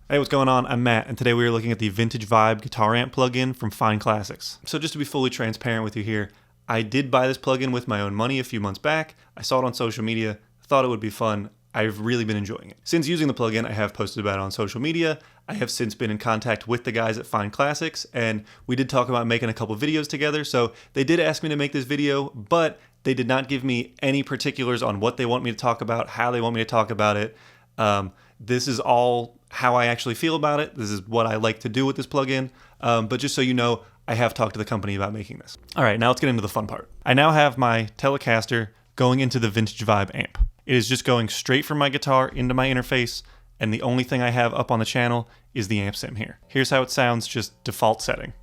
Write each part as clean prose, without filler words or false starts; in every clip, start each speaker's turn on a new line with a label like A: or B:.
A: Hey, what's going on? I'm Matt, and today we are looking at the Vintage Vibe guitar amp plugin from Fine Classics. So just to be fully transparent with you here, I did buy this plugin with my own money a few months back. I saw it on social media, thought it would be fun. I've really been enjoying it. Since using the plugin, I have posted about it on social media. I have since been in contact with the guys at Fine Classics, and we did talk about making a couple videos together. So they did ask me to make this video, but they did not give me any particulars on what they want me to talk about, how they want me to talk about it. This is all how I actually feel about it. This is what I like to do with this plugin. But just so you know, I have talked to the company about making this. All right, now let's get into the fun part. I now have my Telecaster going into the Vintage Vibe amp. It is just going straight from my guitar into my interface, and the only thing I have up on the channel is the amp sim here. Here's how it sounds, just default setting.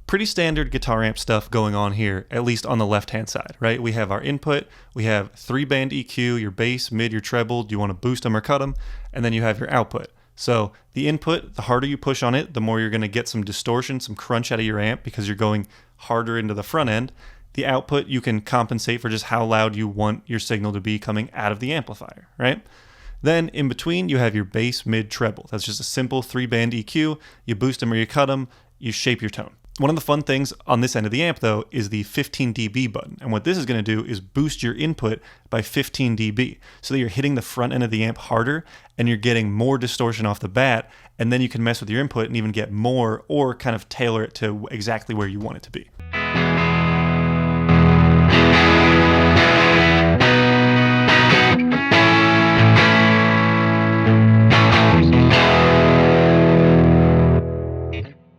A: Pretty standard guitar amp stuff going on here, at least on the left-hand side, right? We have our input, we have 3-band EQ, your bass, mid, your treble, do you want to boost them or cut them? And then you have your output. So the input, the harder you push on it, the more you're going to get some distortion, some crunch out of your amp because you're going harder into the front end. The output, you can compensate for just how loud you want your signal to be coming out of the amplifier, right? Then in between, you have your bass, mid, treble. That's just a simple 3-band EQ. You boost them or you cut them, you shape your tone. One of the fun things on this end of the amp, though, is the 15 dB button. And what this is going to do is boost your input by 15 dB so that you're hitting the front end of the amp harder and you're getting more distortion off the bat. And then you can mess with your input and even get more or kind of tailor it to exactly where you want it to be.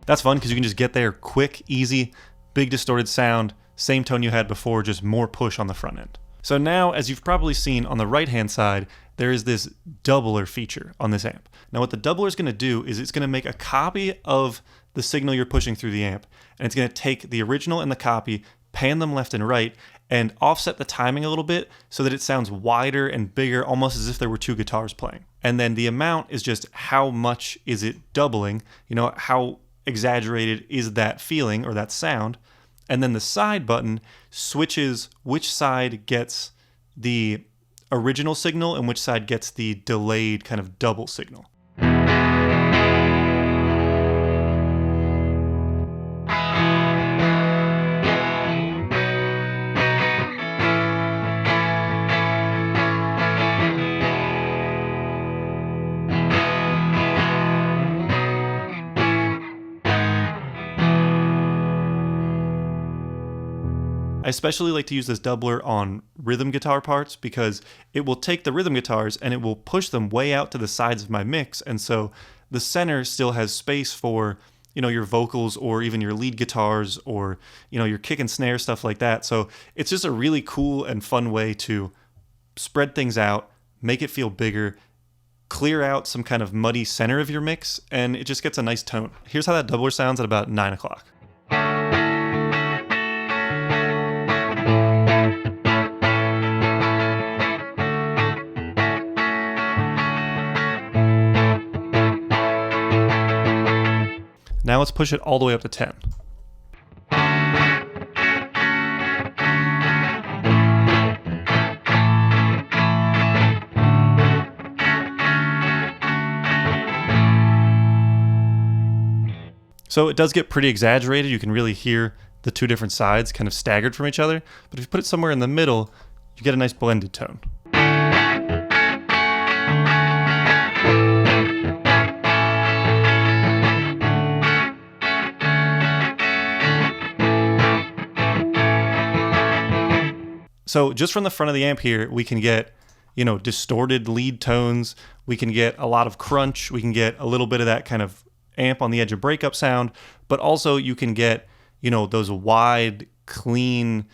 A: That's fun because you can just get there quick, easy, big distorted sound, same tone you had before, just more push on the front end. So now, as you've probably seen on the right-hand side, there is this doubler feature on this amp. Now what the doubler is going to do is it's going to make a copy of the signal you're pushing through the amp, and it's going to take the original and the copy, pan them left and right, and offset the timing a little bit so that it sounds wider and bigger, almost as if there were two guitars playing. And then the amount is just how much is it doubling, how exaggerated is that feeling or that sound. And then the side button switches which side gets the original signal and which side gets the delayed kind of double signal. I especially like to use this doubler on rhythm guitar parts because it will take the rhythm guitars and it will push them way out to the sides of my mix. And so the center still has space for, your vocals or even your lead guitars or, your kick and snare, stuff like that. So it's just a really cool and fun way to spread things out, make it feel bigger, clear out some kind of muddy center of your mix, and it just gets a nice tone. Here's how that doubler sounds at about 9 o'clock. Now let's push it all the way up to 10. So it does get pretty exaggerated. You can really hear the two different sides kind of staggered from each other. But if you put it somewhere in the middle, you get a nice blended tone. So just from the front of the amp here, we can get, distorted lead tones. We can get a lot of crunch. We can get a little bit of that kind of amp on the edge of breakup sound. But also you can get, those wide, clean,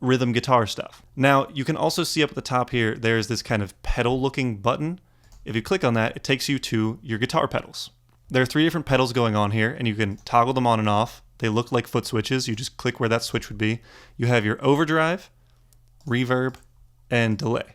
A: rhythm guitar stuff. Now, you can also see up at the top here, there's this kind of pedal-looking button. If you click on that, it takes you to your guitar pedals. There are 3 different pedals going on here, and you can toggle them on and off. They look like foot switches. You just click where that switch would be. You have your overdrive, reverb, and delay.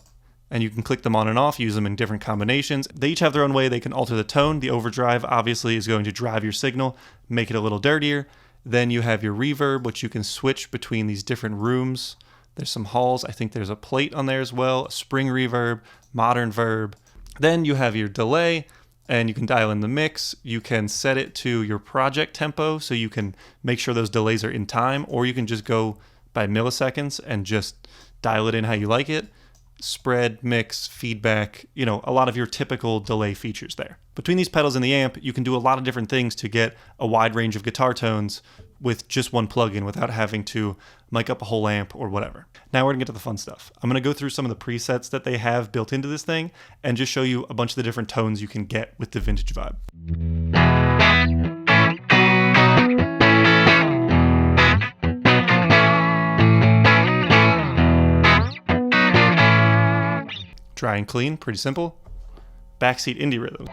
A: and you can click them on and off, use them in different combinations. They each have their own way they can alter the tone. The overdrive obviously is going to drive your signal, make it a little dirtier. Then you have your reverb, which you can switch between these different rooms. There's some halls. I think there's a plate on there as well, a spring reverb, modern verb. Then you have your delay, and you can dial in the mix. You can set it to your project tempo, so you can make sure those delays are in time, or you can just go by milliseconds and just dial it in how you like it. Spread, mix, feedback, a lot of your typical delay features there. Between these pedals and the amp, you can do a lot of different things to get a wide range of guitar tones with just one plugin without having to mic up a whole amp or whatever. Now we're gonna get to the fun stuff. I'm gonna go through some of the presets that they have built into this thing and just show you a bunch of the different tones you can get with the Vintage Vibe. Dry and clean, pretty simple. Backseat indie rhythm.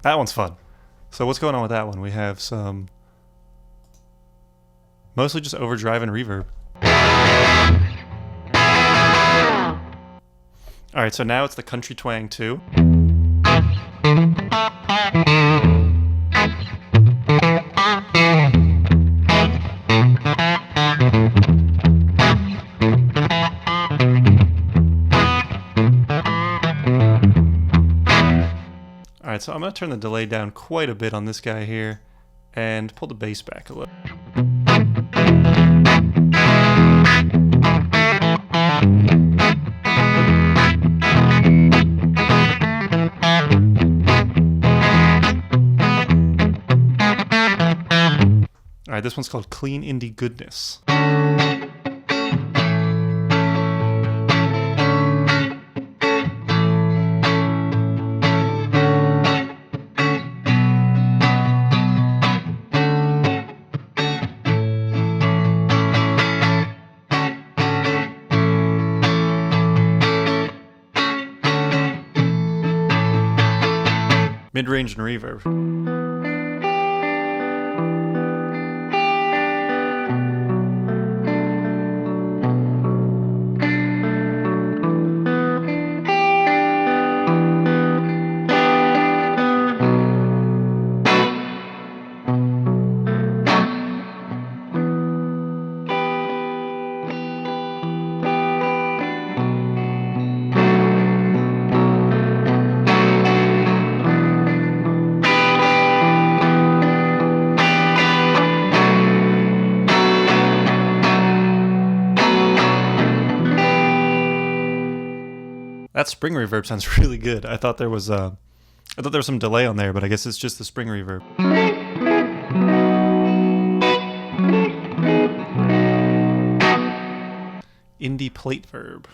A: That one's fun. So what's going on with that one? We have some mostly just overdrive and reverb. All right, so now it's the country twang too. Alright, so I'm going to turn the delay down quite a bit on this guy here and pull the bass back a little. Alright, this one's called Clean Indie Goodness. Mid-range and reverb. That spring reverb sounds really good. I thought there was some delay on there, but I guess it's just the spring reverb. Indie plate verb.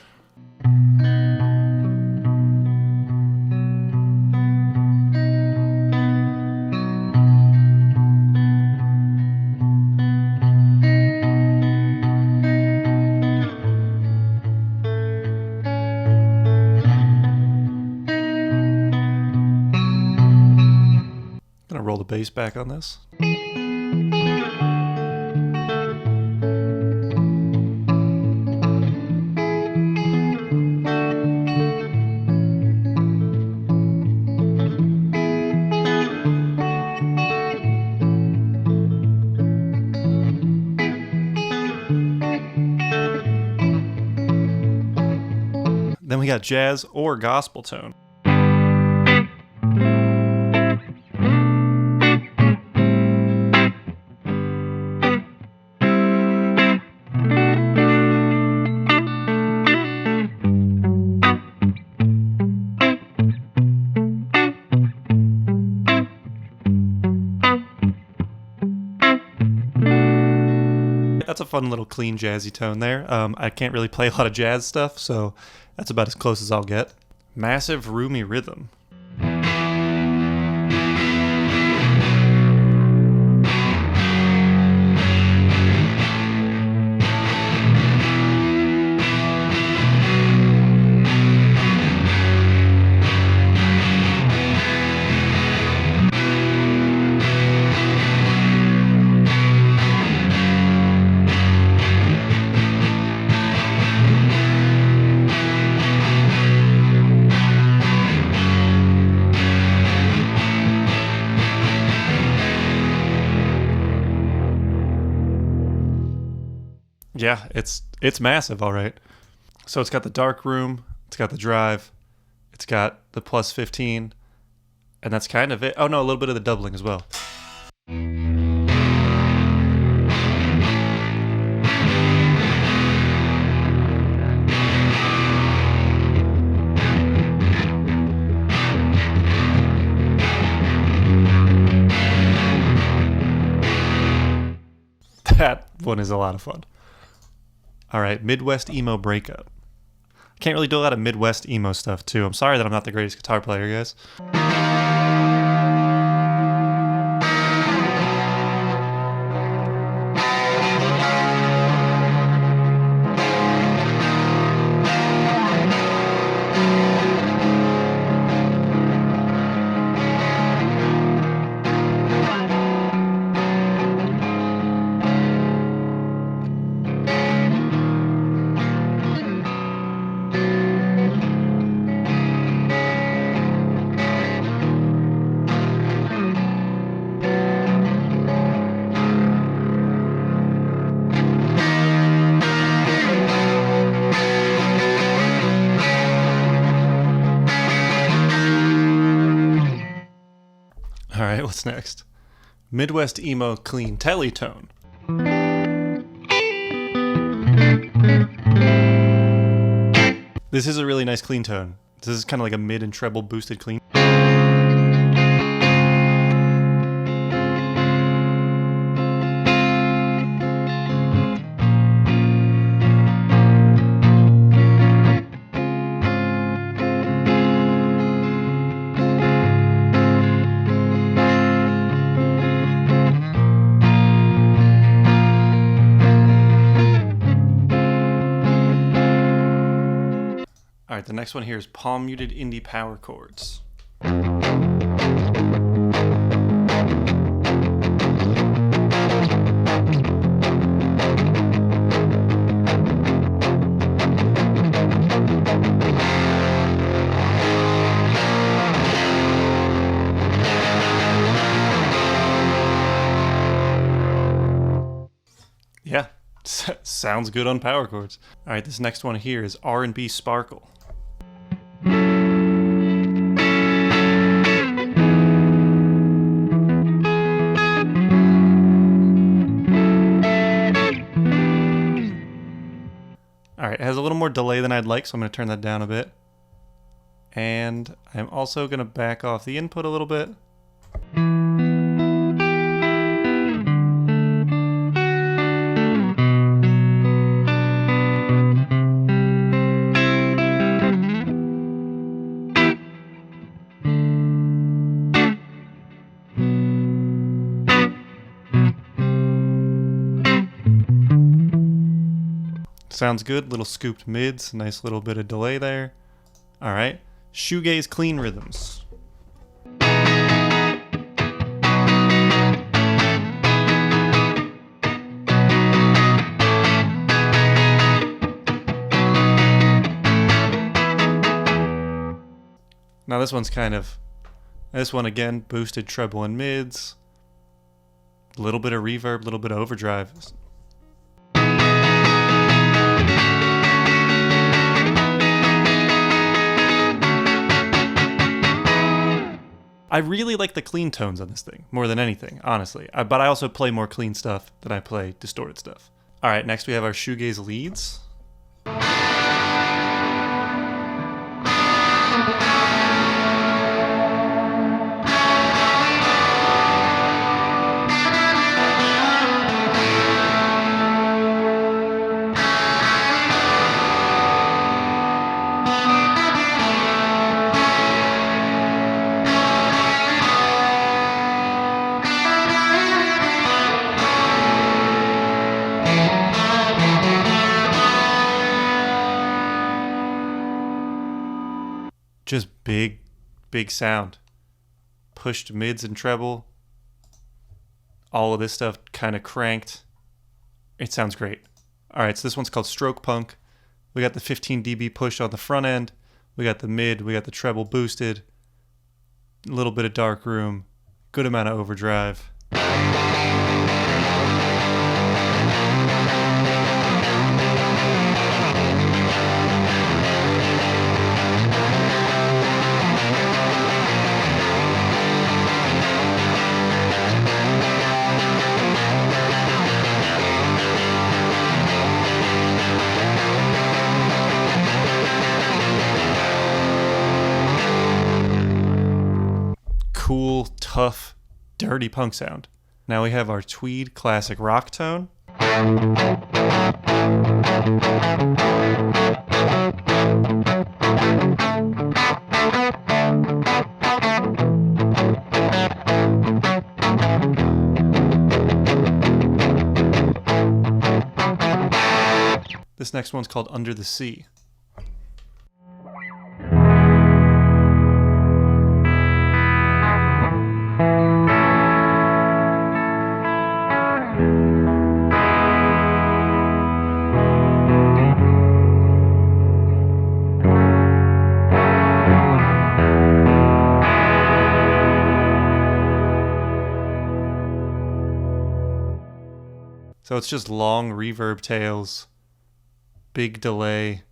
A: Gonna roll the bass back on this. Then we got jazz or gospel tone. That's a fun little clean jazzy tone there. I can't really play a lot of jazz stuff, so that's about as close as I'll get. Massive roomy rhythm. Yeah, it's massive, all right. So it's got the dark room, it's got the drive, it's got the plus 15, and that's kind of it. Oh no, a little bit of the doubling as well. That one is a lot of fun. All right, Midwest Emo Breakup. I can't really do a lot of Midwest emo stuff, too. I'm sorry that I'm not the greatest guitar player, guys. All right, what's next? Midwest Emo Clean Teletone. This is a really nice clean tone. This is kind of like a mid and treble boosted clean. All right, the next one here is palm muted indie power chords. Yeah, sounds good on power chords. All right, this next one here is R&B Sparkle. All right, it has a little more delay than I'd like, so I'm going to turn that down a bit. And I'm also going to back off the input a little bit. Sounds good. Little scooped mids. Nice little bit of delay there. All right. Shoegaze clean rhythms. Now this one again, boosted treble and mids. A little bit of reverb, a little bit of overdrive. I really like the clean tones on this thing, more than anything, honestly. But I also play more clean stuff than I play distorted stuff. All right, next we have our shoegaze leads. Just big sound. Pushed mids and treble. All of this stuff kind of cranked. It sounds great. All right, so this one's called Stroke Punk. We got the 15 dB push on the front end. We got the mid. We got the treble boosted. A little bit of dark room. Good amount of overdrive. dirty punk sound. Now we have our Tweed classic rock tone. This next one's called Under the Sea. So it's just long reverb tails, big delay.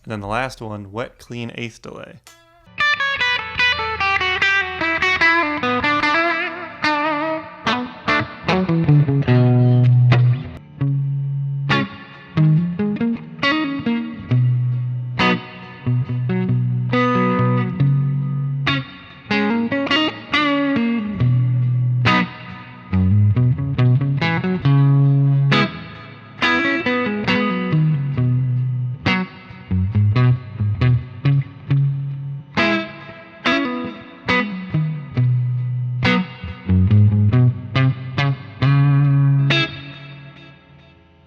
A: And then the last one, wet, clean, eighth delay.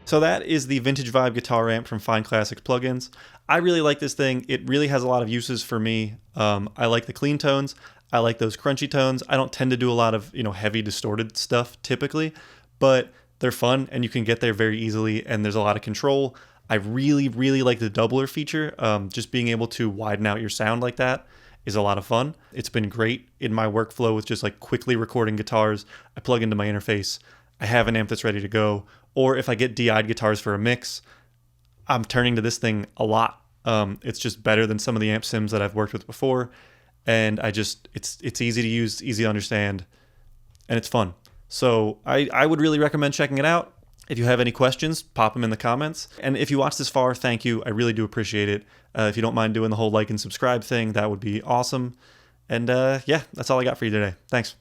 A: So that is the Vintage Vibe guitar amp from Fine Classics Plugins. I really like this thing. It really has a lot of uses for me. I like the clean tones. I like those crunchy tones. I don't tend to do a lot of, heavy distorted stuff typically, but they're fun and you can get there very easily and there's a lot of control. I really, really like the doubler feature. Just being able to widen out your sound like that is a lot of fun. It's been great in my workflow with just like quickly recording guitars. I plug into my interface. I have an amp that's ready to go. Or if I get DI'd guitars for a mix, I'm turning to this thing a lot. It's just better than some of the amp sims that I've worked with before. And it's easy to use, easy to understand, and it's fun. So I would really recommend checking it out. If you have any questions, pop them in the comments. And if you watched this far, thank you. I really do appreciate it. If you don't mind doing the whole like and subscribe thing, that would be awesome. And yeah, that's all I got for you today. Thanks.